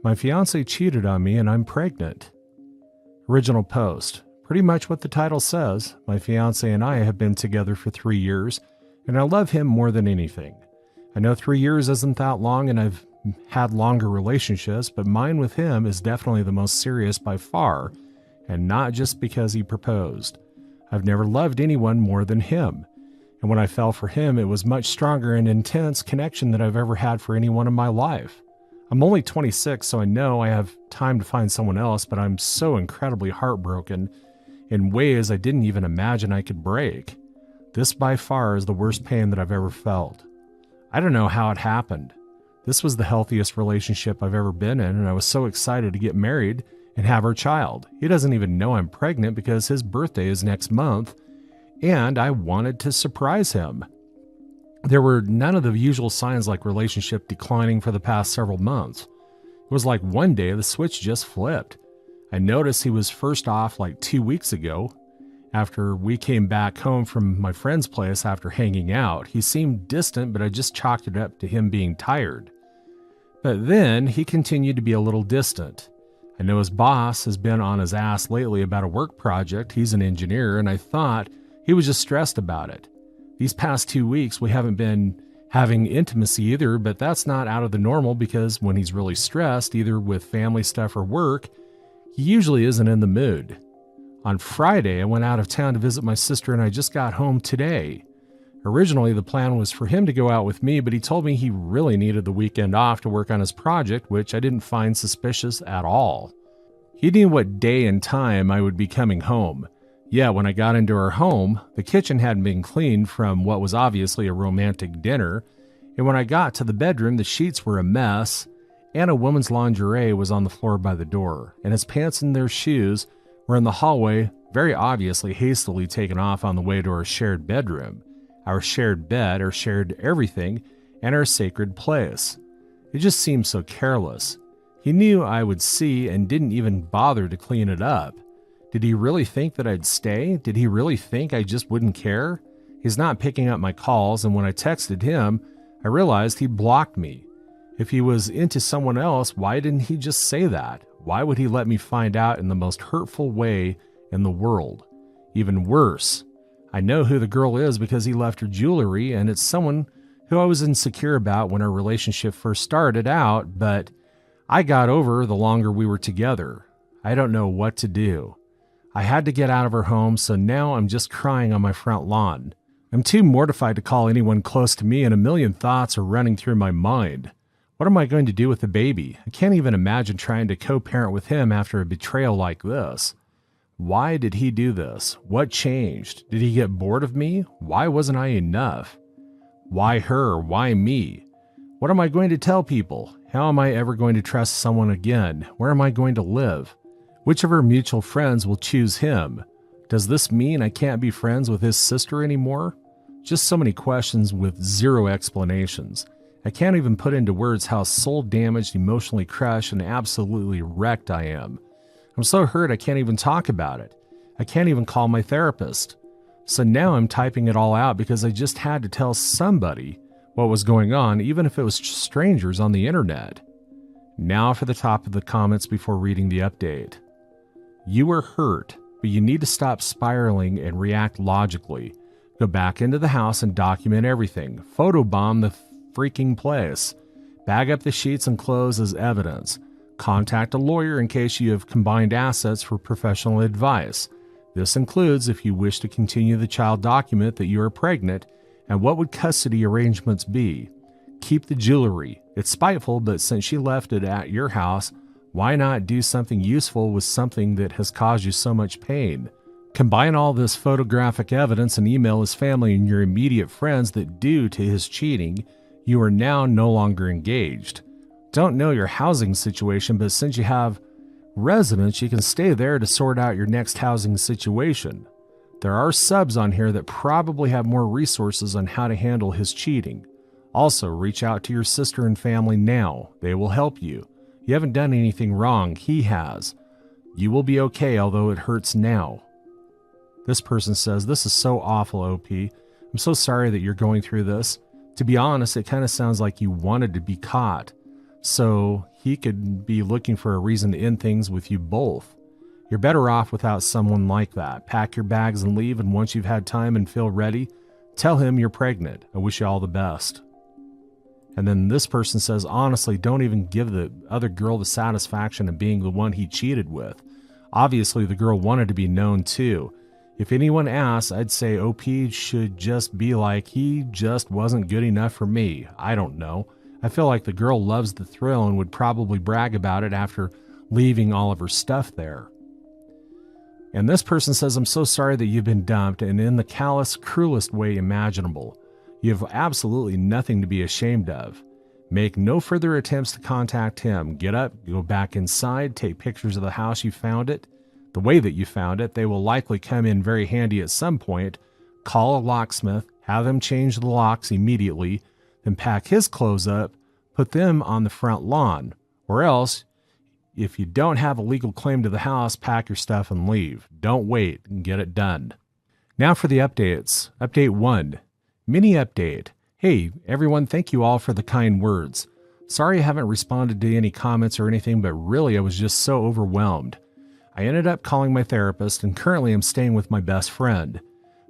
My fiancé cheated on me and I'm pregnant. Original post. Pretty much what the title says. My fiancé and I have been together for 3 years, and I love him more than anything. I know 3 years isn't that long, and I've had longer relationships, but mine with him is definitely the most serious by far, and not just because he proposed. I've never loved anyone more than him, and when I fell for him, it was much stronger and intense connection than I've ever had for anyone in my life. I'm only 26, so I know I have time to find someone else, but I'm so incredibly heartbroken in ways I didn't even imagine I could break. This by far is the worst pain that I've ever felt. I don't know how it happened. This was the healthiest relationship I've ever been in, and I was so excited to get married and have our child. He doesn't even know I'm pregnant because his birthday is next month, and I wanted to surprise him. There were none of the usual signs like relationship declining for the past several months. It was like one day the switch just flipped. I noticed he was first off like 2 weeks ago. After we came back home from my friend's place after hanging out, he seemed distant, but I just chalked it up to him being tired. But then he continued to be a little distant. I know his boss has been on his ass lately about a work project. He's an engineer, and I thought he was just stressed about it. These past 2 weeks, we haven't been having intimacy either, but that's not out of the normal because when he's really stressed, either with family stuff or work, he usually isn't in the mood. On Friday, I went out of town to visit my sister and I just got home today. Originally, the plan was for him to go out with me, but he told me he really needed the weekend off to work on his project, which I didn't find suspicious at all. He knew what day and time I would be coming home. Yeah, when I got into our home, the kitchen hadn't been cleaned from what was obviously a romantic dinner, and when I got to the bedroom, the sheets were a mess, and a woman's lingerie was on the floor by the door, and his pants and their shoes were in the hallway, very obviously hastily taken off on the way to our shared bedroom, our shared bed, our shared everything, and our sacred place. It just seemed so careless. He knew I would see and didn't even bother to clean it up. Did he really think that I'd stay? Did he really think I just wouldn't care? He's not picking up my calls, and when I texted him, I realized he blocked me. If he was into someone else, why didn't he just say that? Why would he let me find out in the most hurtful way in the world? Even worse, I know who the girl is because he left her jewelry, and it's someone who I was insecure about when our relationship first started out, but I got over the longer we were together. I don't know what to do. I had to get out of her home, so now I'm just crying on my front lawn. I'm too mortified to call anyone close to me, and a million thoughts are running through my mind. What am I going to do with the baby? I can't even imagine trying to co-parent with him after a betrayal like this. Why did he do this? What changed? Did he get bored of me? Why wasn't I enough? Why her? Why me? What am I going to tell people? How am I ever going to trust someone again? Where am I going to live? Which of our mutual friends will choose him? Does this mean I can't be friends with his sister anymore? Just so many questions with zero explanations. I can't even put into words how soul-damaged, emotionally crushed, and absolutely wrecked I am. I'm so hurt I can't even talk about it. I can't even call my therapist. So now I'm typing it all out because I just had to tell somebody what was going on, even if it was strangers on the internet. Now for the top of the comments before reading the update. You are hurt, but you need to stop spiraling and react logically. Go back into the house and document everything. Photobomb the freaking place. Bag up the sheets and clothes as evidence. Contact a lawyer in case you have combined assets for professional advice. This includes if you wish to continue the child document that you are pregnant, and what would custody arrangements be. Keep the jewelry. It's spiteful, but since she left it at your house, why not do something useful with something that has caused you so much pain? Combine all this photographic evidence and email his family and your immediate friends that due to his cheating, you are now no longer engaged. Don't know your housing situation, but since you have residence, you can stay there to sort out your next housing situation. There are subs on here that probably have more resources on how to handle his cheating. Also, reach out to your sister and family now. They will help you. You haven't done anything wrong. He has. You will be okay, although it hurts now. This person says, this is so awful, OP. I'm so sorry that you're going through this. To be honest, it kind of sounds like you wanted to be caught. so he could be looking for a reason to end things with you both. You're better off without someone like that. Pack your bags and leave, and once you've had time and feel ready, tell him you're pregnant. I wish you all the best. And then this person says, honestly, don't even give the other girl the satisfaction of being the one he cheated with. Obviously, the girl wanted to be known too. If anyone asks, I'd say OP should just be like, he just wasn't good enough for me. I don't know. I feel like the girl loves the thrill and would probably brag about it after leaving all of her stuff there. And this person says, I'm so sorry that you've been dumped, and in the callous, cruelest way imaginable. You have absolutely nothing to be ashamed of. Make no further attempts to contact him. Get up, go back inside, take pictures of the house you found it, the way that you found it. They will likely come in very handy at some point. Call a locksmith, have them change the locks immediately, then pack his clothes up, put them on the front lawn. Or else, if you don't have a legal claim to the house, pack your stuff and leave. Don't wait and get it done. Now for the updates. Update 1. Mini update. Hey, everyone, thank you all for the kind words. Sorry I haven't responded to any comments or anything, but really I was just so overwhelmed. I ended up calling my therapist, and currently I'm staying with my best friend,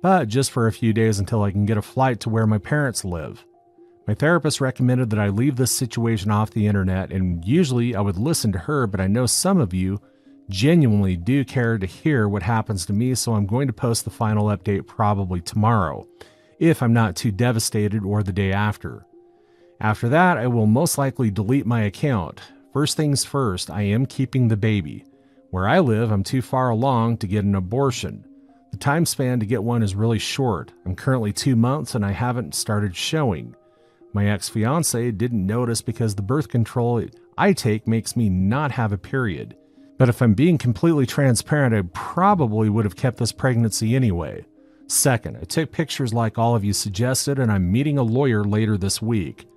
but just for a few days until I can get a flight to where my parents live. My therapist recommended that I leave this situation off the internet, and usually I would listen to her, but I know some of you genuinely do care to hear what happens to me, so I'm going to post the final update probably tomorrow, if I'm not too devastated, or the day after. After that, I will most likely delete my account. First things first, I am keeping the baby. Where I live, I'm too far along to get an abortion. The time span to get one is really short. I'm currently 2 months and I haven't started showing. My ex-fiancé didn't notice because the birth control I take makes me not have a period. But if I'm being completely transparent, I probably would have kept this pregnancy anyway. Second, I took pictures like all of you suggested, and I'm meeting a lawyer later this week.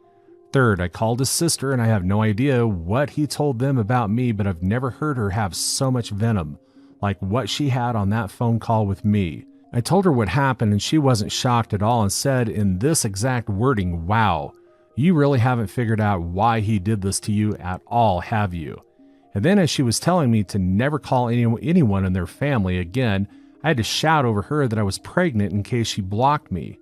Third, I called his sister, and I have no idea what he told them about me, but I've never heard her have so much venom, like what she had on that phone call with me. I told her what happened, and she wasn't shocked at all and said in this exact wording, "Wow, you really haven't figured out why he did this to you at all, have you?" And then as she was telling me to never call anyone in their family again, I had to shout over her that I was pregnant in case she blocked me.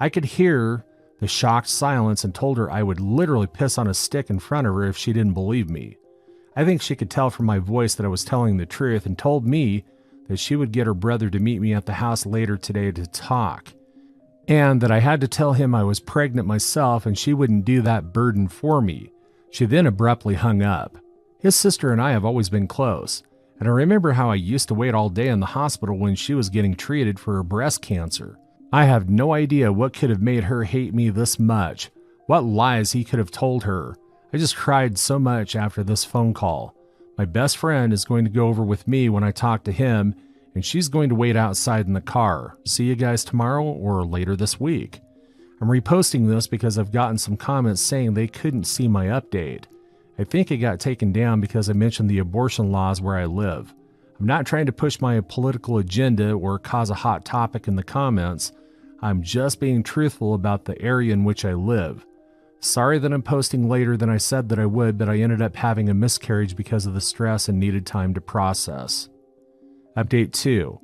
I could hear the shocked silence and told her I would literally piss on a stick in front of her if she didn't believe me. I think she could tell from my voice that I was telling the truth, and told me that she would get her brother to meet me at the house later today to talk, and that I had to tell him I was pregnant myself and she wouldn't do that burden for me. She then abruptly hung up. His sister and I have always been close, and I remember how I used to wait all day in the hospital when she was getting treated for her breast cancer. I have no idea what could have made her hate me this much, what lies he could have told her. I just cried so much after this phone call. My best friend is going to go over with me when I talk to him, and she's going to wait outside in the car. See you guys tomorrow or later this week. I'm reposting this because I've gotten some comments saying they couldn't see my update. I think it got taken down because I mentioned the abortion laws where I live. I'm not trying to push my political agenda or cause a hot topic in the comments. I'm just being truthful about the area in which I live. Sorry that I'm posting later than I said that I would, but I ended up having a miscarriage because of the stress and needed time to process. Update 2.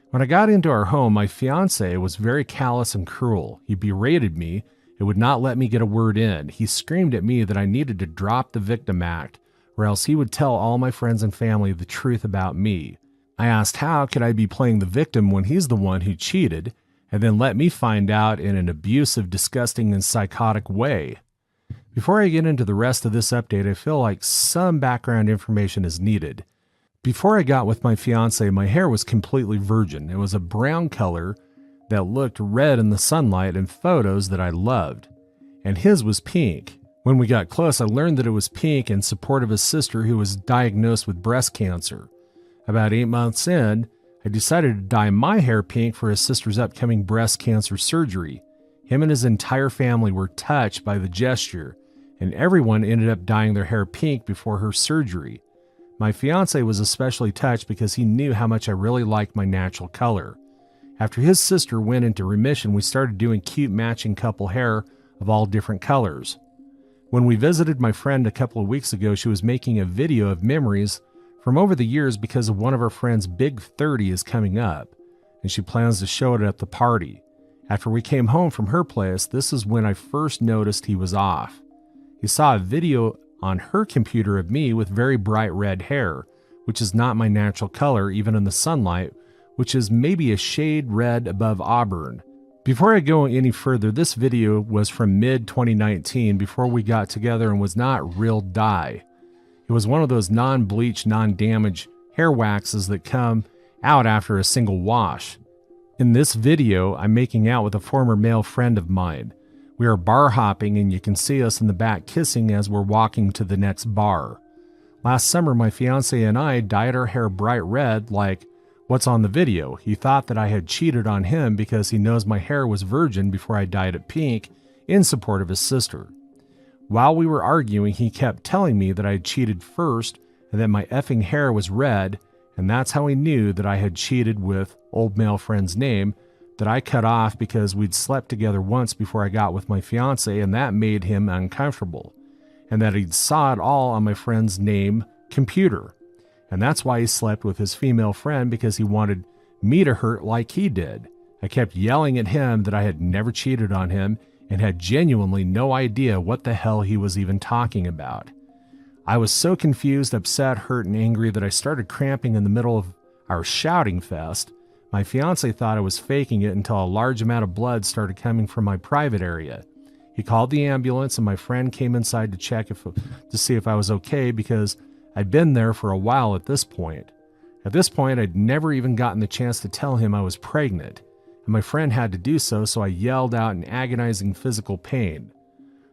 When I got into our home, my fiancé was very callous and cruel. He berated me and would not let me get a word in. He screamed at me that I needed to drop the Victim Act, or else he would tell all my friends and family the truth about me. I asked how could I be playing the victim when he's the one who cheated, and then let me find out in an abusive, disgusting, and psychotic way. Before I get into the rest of this update, I feel like some background information is needed. Before I got with my fiancé, my hair was completely virgin. It was a brown color that looked red in the sunlight and photos that I loved. And his was pink. When we got close, I learned that it was pink in support of his sister who was diagnosed with breast cancer. About 8 months in, I decided to dye my hair pink for his sister's upcoming breast cancer surgery. Him and his entire family were touched by the gesture, and everyone ended up dyeing their hair pink before her surgery. My fiancé was especially touched because he knew how much I really liked my natural color. After his sister went into remission, we started doing cute matching couple hair of all different colors. When we visited my friend a couple of weeks ago, she was making a video of memories from over the years because of one of our friend's big 30 is coming up, and she plans to show it at the party. After we came home from her place, this is when I first noticed he was off. He saw a video on her computer of me with very bright red hair, which is not my natural color even in the sunlight, which is maybe a shade red above auburn. Before I go any further, this video was from mid-2019 before we got together and was not real dye. It was one of those non-bleach, non-damage hair waxes that come out after a single wash. In this video, I'm making out with a former male friend of mine. We are bar hopping and you can see us in the back kissing as we're walking to the next bar. Last summer, my fiancé and I dyed our hair bright red like what's on the video. He thought that I had cheated on him because he knows my hair was virgin before I dyed it pink in support of his sister. While we were arguing, he kept telling me that I had cheated first and that my effing hair was red, and that's how he knew that I had cheated with old male friend's name that I cut off because we'd slept together once before I got with my fiancé, and that made him uncomfortable, and that he'd saw it all on my friend's name computer. And that's why he slept with his female friend, because he wanted me to hurt like he did. I kept yelling at him that I had never cheated on him and had genuinely no idea what the hell he was even talking about. I was so confused, upset, hurt, and angry that I started cramping in the middle of our shouting fest. My fiancé thought I was faking it until a large amount of blood started coming from my private area. He called the ambulance and my friend came inside to see if I was okay because I'd been there for a while at this point. At this point, I'd never even gotten the chance to tell him I was pregnant, and my friend had to do so I yelled out in agonizing physical pain.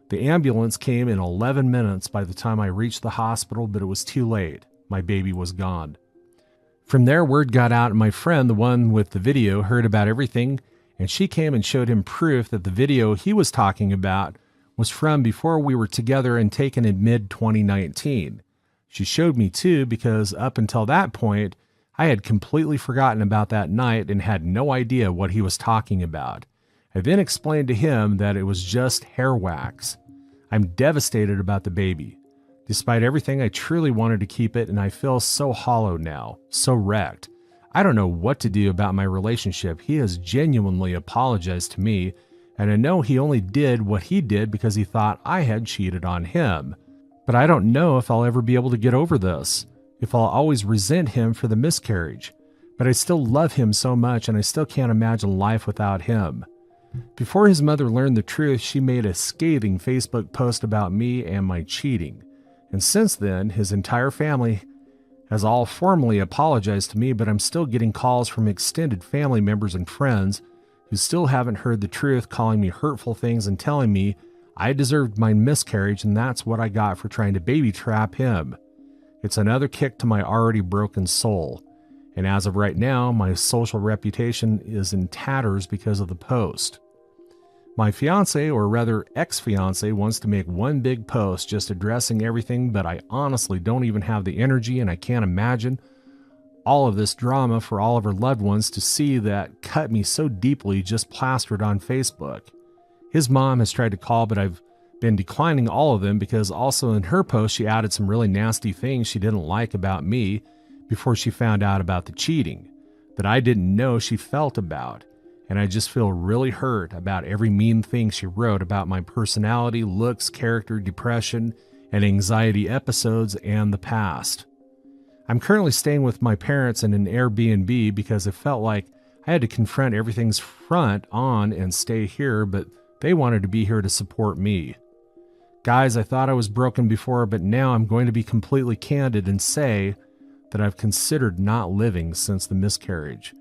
The ambulance came in 11 minutes by the time I reached the hospital, but it was too late. My baby was gone. From there, word got out, and my friend, the one with the video, heard about everything, and she came and showed him proof that the video he was talking about was from before we were together and taken in mid-2019. She showed me too because up until that point, I had completely forgotten about that night and had no idea what he was talking about. I then explained to him that it was just hair wax. I'm devastated about the baby. Despite everything, I truly wanted to keep it, and I feel so hollow now, so wrecked. I don't know what to do about my relationship. He has genuinely apologized to me, and I know he only did what he did because he thought I had cheated on him. But I don't know if I'll ever be able to get over this, if I'll always resent him for the miscarriage. But I still love him so much, and I still can't imagine life without him. Before his mother learned the truth, she made a scathing Facebook post about me and my cheating. And since then, his entire family has all formally apologized to me, but I'm still getting calls from extended family members and friends who still haven't heard the truth, calling me hurtful things and telling me I deserved my miscarriage and that's what I got for trying to baby trap him. It's another kick to my already broken soul. And as of right now, my social reputation is in tatters because of the post. My fiancé, or rather ex-fiancé, wants to make one big post just addressing everything, but I honestly don't even have the energy, and I can't imagine all of this drama for all of her loved ones to see that cut me so deeply just plastered on Facebook. His mom has tried to call, but I've been declining all of them because also in her post she added some really nasty things she didn't like about me before she found out about the cheating that I didn't know she felt about. And I just feel really hurt about every mean thing she wrote about my personality, looks, character, depression, and anxiety episodes and the past. I'm currently staying with my parents in an Airbnb because it felt like I had to confront everything's front on and stay here, but they wanted to be here to support me. Guys, I thought I was broken before, but now I'm going to be completely candid and say that I've considered not living since the miscarriage.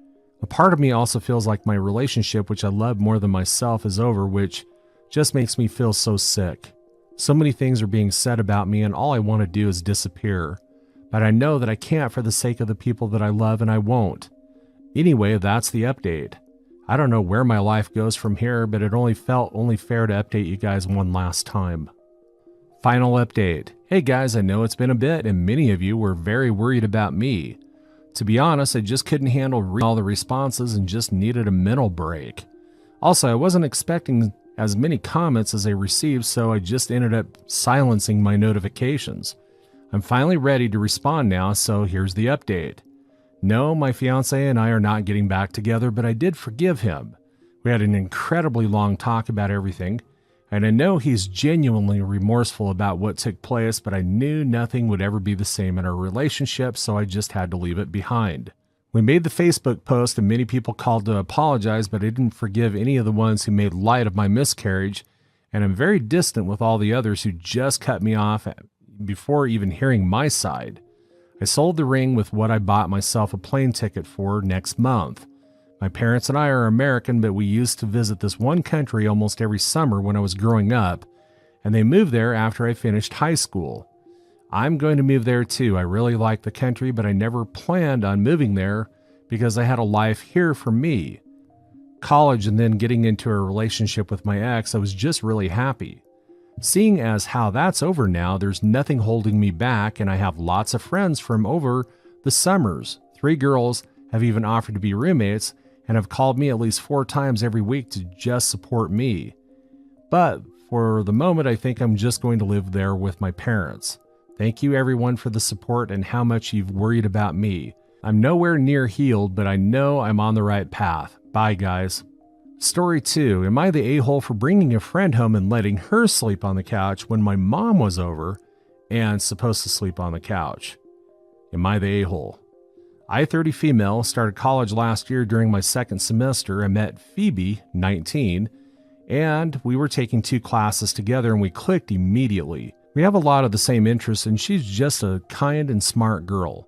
A part of me also feels like my relationship, which I love more than myself, is over, which just makes me feel so sick. So many things are being said about me, and all I want to do is disappear. But I know that I can't for the sake of the people that I love, and I won't. Anyway, that's the update. I don't know where my life goes from here, but it only felt fair to update you guys one last time. Final update. Hey guys, I know it's been a bit, and many of you were very worried about me. To be honest, I just couldn't handle all the responses and just needed a mental break. Also, I wasn't expecting as many comments as I received, so I just ended up silencing my notifications. I'm finally ready to respond now, so here's the update. No, my fiancé and I are not getting back together, but I did forgive him. We had an incredibly long talk about everything, and I know he's genuinely remorseful about what took place, but I knew nothing would ever be the same in our relationship, so I just had to leave it behind. We made the Facebook post and many people called to apologize, but I didn't forgive any of the ones who made light of my miscarriage, and I'm very distant with all the others who just cut me off before even hearing my side. I sold the ring with what I bought myself a plane ticket for next month. My parents and I are American, but we used to visit this one country almost every summer when I was growing up, and they moved there after I finished high school. I'm going to move there too. I really like the country, but I never planned on moving there because I had a life here for me. College and then getting into a relationship with my ex, I was just really happy. Seeing as how that's over now, there's nothing holding me back, and I have lots of friends from over the summers. 3 girls have even offered to be roommates and have called me at least 4 times every week to just support me. But for the moment, I think I'm just going to live there with my parents. Thank you everyone for the support and how much you've worried about me. I'm nowhere near healed, but I know I'm on the right path. Bye, guys. Story 2. Am I the a-hole for bringing a friend home and letting her sleep on the couch when my mom was over and supposed to sleep on the couch? Am I the a-hole? I, 30 female, started college last year during my second semester. I met Phoebe, 19, and we were taking 2 classes together and we clicked immediately. We have a lot of the same interests and she's just a kind and smart girl.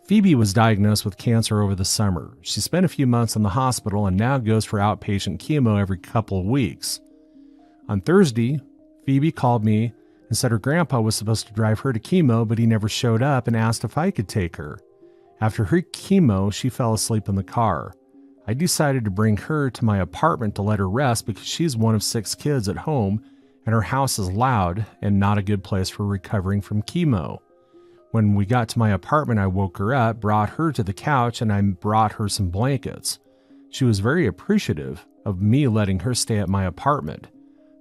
Phoebe was diagnosed with cancer over the summer. She spent a few months in the hospital and now goes for outpatient chemo every couple of weeks. On Thursday, Phoebe called me and said her grandpa was supposed to drive her to chemo, but he never showed up and asked if I could take her. After her chemo, she fell asleep in the car. I decided to bring her to my apartment to let her rest because she's one of 6 kids at home and her house is loud and not a good place for recovering from chemo. When we got to my apartment, I woke her up, brought her to the couch, and I brought her some blankets. She was very appreciative of me letting her stay at my apartment.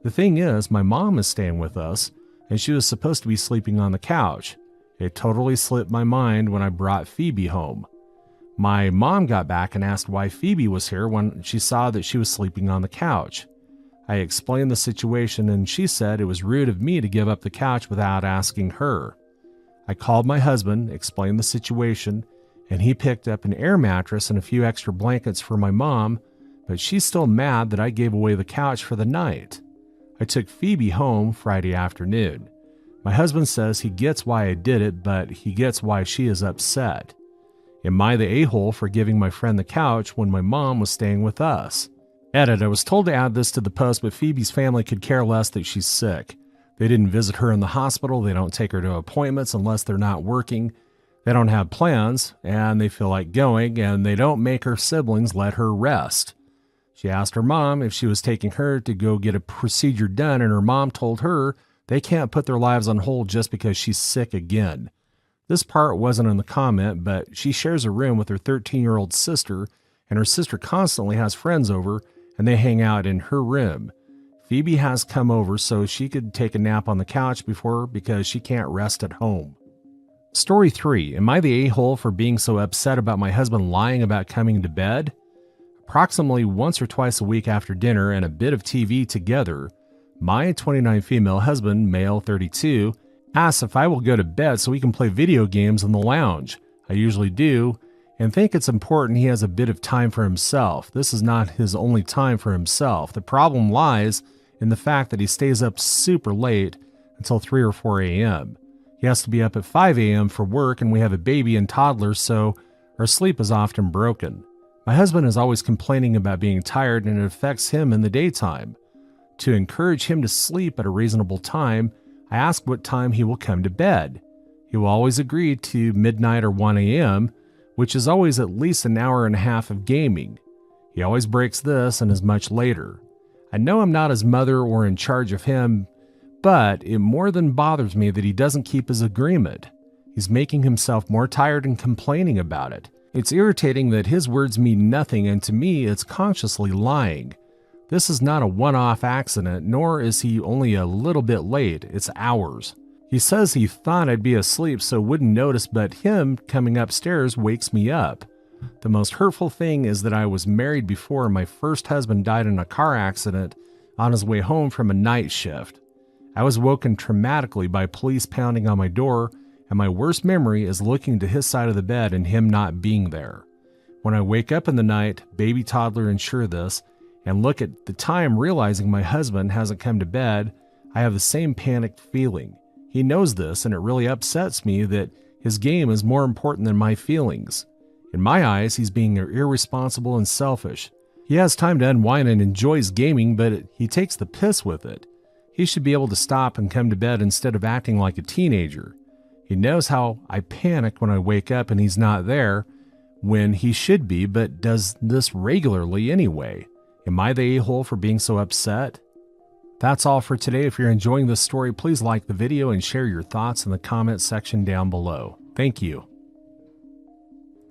The thing is, my mom is staying with us, and she was supposed to be sleeping on the couch. It totally slipped my mind when I brought Phoebe home. My mom got back and asked why Phoebe was here when she saw that she was sleeping on the couch. I explained the situation and she said it was rude of me to give up the couch without asking her. I called my husband, explained the situation, and he picked up an air mattress and a few extra blankets for my mom, but she's still mad that I gave away the couch for the night. I took Phoebe home Friday afternoon. My husband says he gets why I did it, but he gets why she is upset. Am I the a-hole for giving my friend the couch when my mom was staying with us? Edit, I was told to add this to the post, but Phoebe's family could care less that she's sick. They didn't visit her in the hospital, they don't take her to appointments unless they're not working, they don't have plans, and they feel like going, and they don't make her siblings let her rest. She asked her mom if she was taking her to go get a procedure done, and her mom told her they can't put their lives on hold just because she's sick again. This part wasn't in the comment, but she shares a room with her 13-year-old sister, and her sister constantly has friends over, and they hang out in her room. Phoebe has come over so she could take a nap on the couch before because she can't rest at home. Story 3. Am I the a-hole for being so upset about my husband lying about coming to bed? Approximately once or twice a week after dinner and a bit of TV together, my 29 female husband, male 32, asks if I will go to bed so we can play video games in the lounge. I usually do, and think it's important he has a bit of time for himself. This is not his only time for himself. The problem lies in the fact that he stays up super late until 3 or 4 a.m. He has to be up at 5 a.m. for work, and we have a baby and toddler, so our sleep is often broken. My husband is always complaining about being tired, and it affects him in the daytime. To encourage him to sleep at a reasonable time, I ask what time he will come to bed. He will always agree to midnight or 1 a.m., which is always at least an hour and a half of gaming. He always breaks this and is much later. I know I'm not his mother or in charge of him, but it more than bothers me that he doesn't keep his agreement. He's making himself more tired and complaining about it. It's irritating that his words mean nothing, and to me, it's consciously lying. This is not a one-off accident, nor is he only a little bit late, it's hours. He says he thought I'd be asleep so wouldn't notice, but him coming upstairs wakes me up. The most hurtful thing is that I was married before my first husband died in a car accident on his way home from a night shift. I was woken traumatically by police pounding on my door, and my worst memory is looking to his side of the bed and him not being there. When I wake up in the night, baby toddler ensure this, and look at the time realizing my husband hasn't come to bed, I have the same panicked feeling. He knows this, and it really upsets me that his game is more important than my feelings. In my eyes, he's being irresponsible and selfish. He has time to unwind and enjoys gaming, but he takes the piss with it. He should be able to stop and come to bed instead of acting like a teenager. He knows how I panic when I wake up and he's not there when he should be, but does this regularly anyway. Am I the a-hole for being so upset? That's all for today. If you're enjoying this story, please like the video and share your thoughts in the comment section down below. Thank you.